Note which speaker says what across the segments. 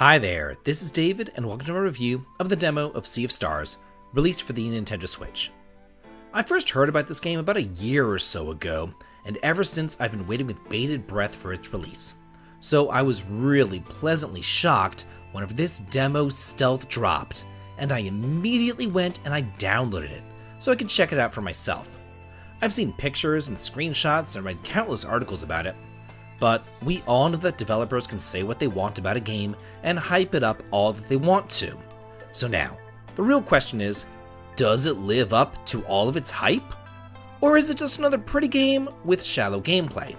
Speaker 1: Hi there, this is David and welcome to my review of the demo of Sea of Stars, released for the Nintendo Switch. I first heard about this game about a year or so ago, and ever since I've been waiting with bated breath for its release. So I was really pleasantly shocked whenever this demo stealth dropped, and I immediately went and I downloaded it, so I could check it out for myself. I've seen pictures and screenshots and read countless articles about it, but we all know that developers can say what they want about a game and hype it up all that they want to. So now, the real question is, does it live up to all of its hype? Or is it just another pretty game with shallow gameplay?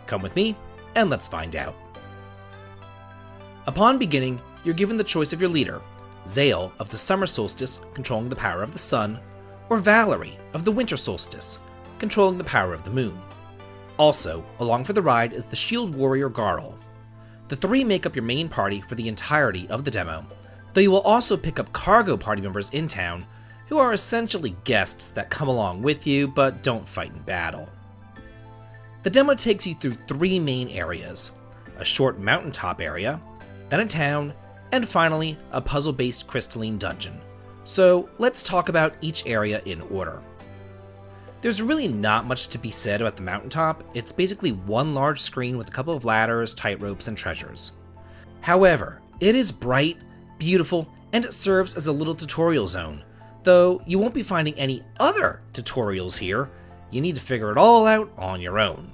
Speaker 1: Come with me, and let's find out. Upon beginning, you're given the choice of your leader, Zale of the summer solstice, controlling the power of the sun, or Valerie of the winter solstice, controlling the power of the moon. Also, along for the ride is the shield warrior Garl. The three make up your main party for the entirety of the demo, though you will also pick up cargo party members in town, who are essentially guests that come along with you but don't fight in battle. The demo takes you through three main areas: a short mountaintop area, then a town, and finally a puzzle-based crystalline dungeon. So let's talk about each area in order. There's really not much to be said about the mountaintop. It's basically one large screen with a couple of ladders, tightropes, and treasures. However, it is bright, beautiful, and it serves as a little tutorial zone, though you won't be finding any other tutorials here. You need to figure it all out on your own.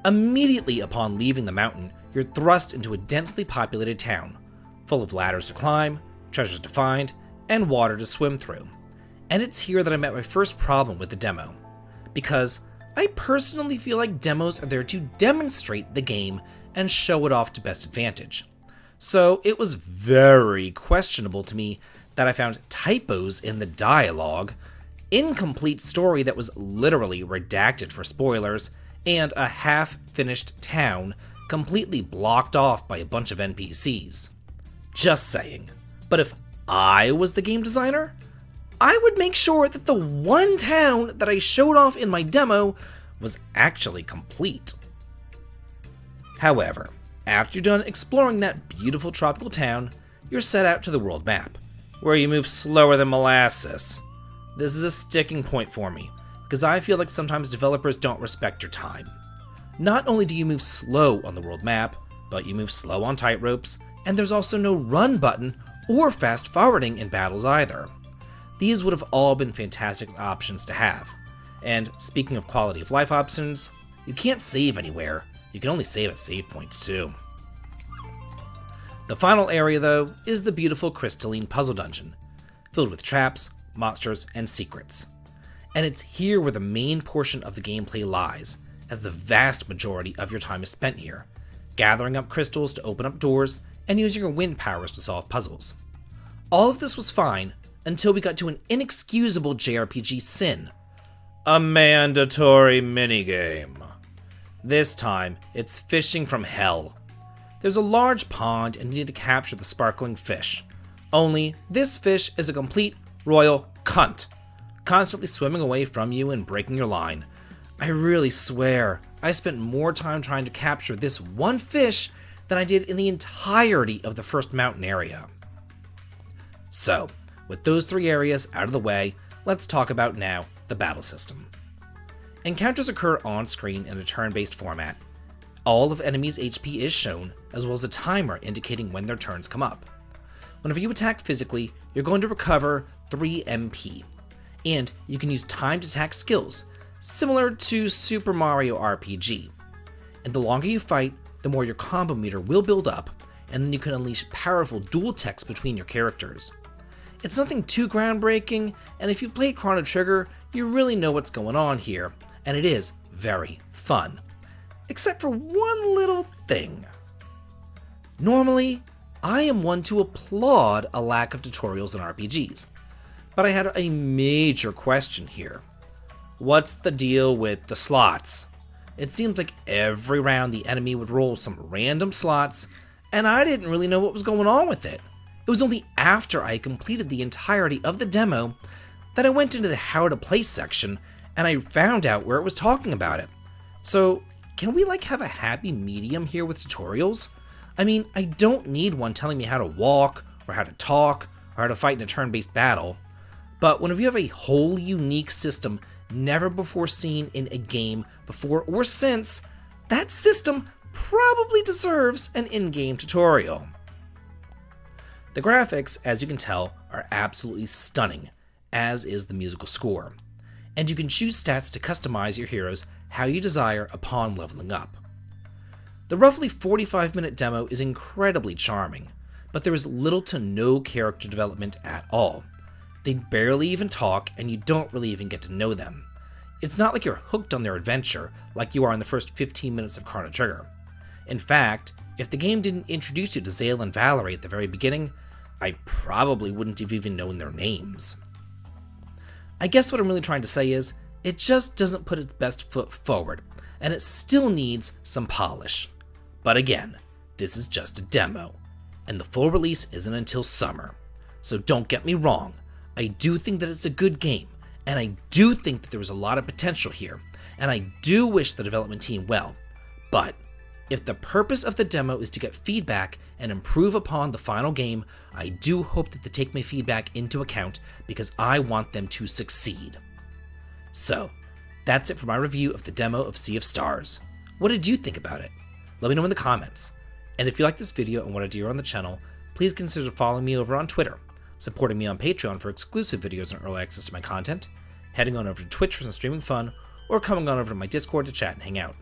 Speaker 1: Immediately upon leaving the mountain, you're thrust into a densely populated town, full of ladders to climb, treasures to find, and water to swim through. And it's here that I met my first problem with the demo, because I personally feel like demos are there to demonstrate the game and show it off to best advantage. So it was very questionable to me that I found typos in the dialogue, incomplete story that was literally redacted for spoilers, and a half-finished town completely blocked off by a bunch of NPCs. Just saying. But if I was the game designer, I would make sure that the one town that I showed off in my demo was actually complete. However, after you're done exploring that beautiful tropical town, you're set out to the world map, where you move slower than molasses. This is a sticking point for me, because I feel like sometimes developers don't respect your time. Not only do you move slow on the world map, but you move slow on tightropes, and there's also no run button or fast forwarding in battles either. These would have all been fantastic options to have. And speaking of quality of life options, you can't save anywhere. You can only save at save points too. The final area though is the beautiful crystalline puzzle dungeon, filled with traps, monsters, and secrets. And it's here where the main portion of the gameplay lies, as the vast majority of your time is spent here, gathering up crystals to open up doors and using your wind powers to solve puzzles. All of this was fine until we got to an inexcusable JRPG sin: a mandatory minigame. This time, it's fishing from hell. There's a large pond and you need to capture the sparkling fish. Only, this fish is a complete royal cunt, constantly swimming away from you and breaking your line. I really swear, I spent more time trying to capture this one fish than I did in the entirety of the first mountain area. So, with those three areas out of the way, let's talk about now the battle system. Encounters occur on screen in a turn-based format. All of enemies' HP is shown, as well as a timer indicating when their turns come up. Whenever you attack physically, you're going to recover 3 MP, and you can use timed attack skills, similar to Super Mario RPG. And the longer you fight, the more your combo meter will build up, and then you can unleash powerful dual techs between your characters. It's nothing too groundbreaking, and if you played Chrono Trigger, you really know what's going on here, and it is very fun. Except for one little thing. Normally, I am one to applaud a lack of tutorials in RPGs, but I had a major question here. What's the deal with the slots? It seems like every round the enemy would roll some random slots, and I didn't really know what was going on with it. It was only after I completed the entirety of the demo that I went into the how to play section and I found out where it was talking about it. So can we have a happy medium here with tutorials? I mean, I don't need one telling me how to walk, or how to talk, or how to fight in a turn-based battle. But whenever you have a wholly unique system never before seen in a game before or since, that system probably deserves an in-game tutorial. The graphics, as you can tell, are absolutely stunning, as is the musical score, and you can choose stats to customize your heroes how you desire upon leveling up. The roughly 45-minute demo is incredibly charming, but there is little to no character development at all. They barely even talk, and you don't really even get to know them. It's not like you're hooked on their adventure like you are in the first 15 minutes of Chrono Trigger. In fact, if the game didn't introduce you to Zale and Valerie at the very beginning, I probably wouldn't have even known their names. I guess what I'm really trying to say is, it just doesn't put its best foot forward, and it still needs some polish. But again, this is just a demo, and the full release isn't until summer. So don't get me wrong, I do think that it's a good game, and I do think that there was a lot of potential here, and I do wish the development team well. But if the purpose of the demo is to get feedback and improve upon the final game, I do hope that they take my feedback into account because I want them to succeed. So, that's it for my review of the demo of Sea of Stars. What did you think about it? Let me know in the comments. And if you like this video and want to do on the channel, please consider following me over on Twitter, supporting me on Patreon for exclusive videos and early access to my content, heading on over to Twitch for some streaming fun, or coming on over to my Discord to chat and hang out.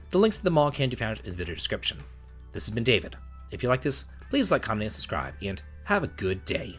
Speaker 1: The links to them all can be found in the video description. This has been David. If you like this, please like, comment, and subscribe, and have a good day.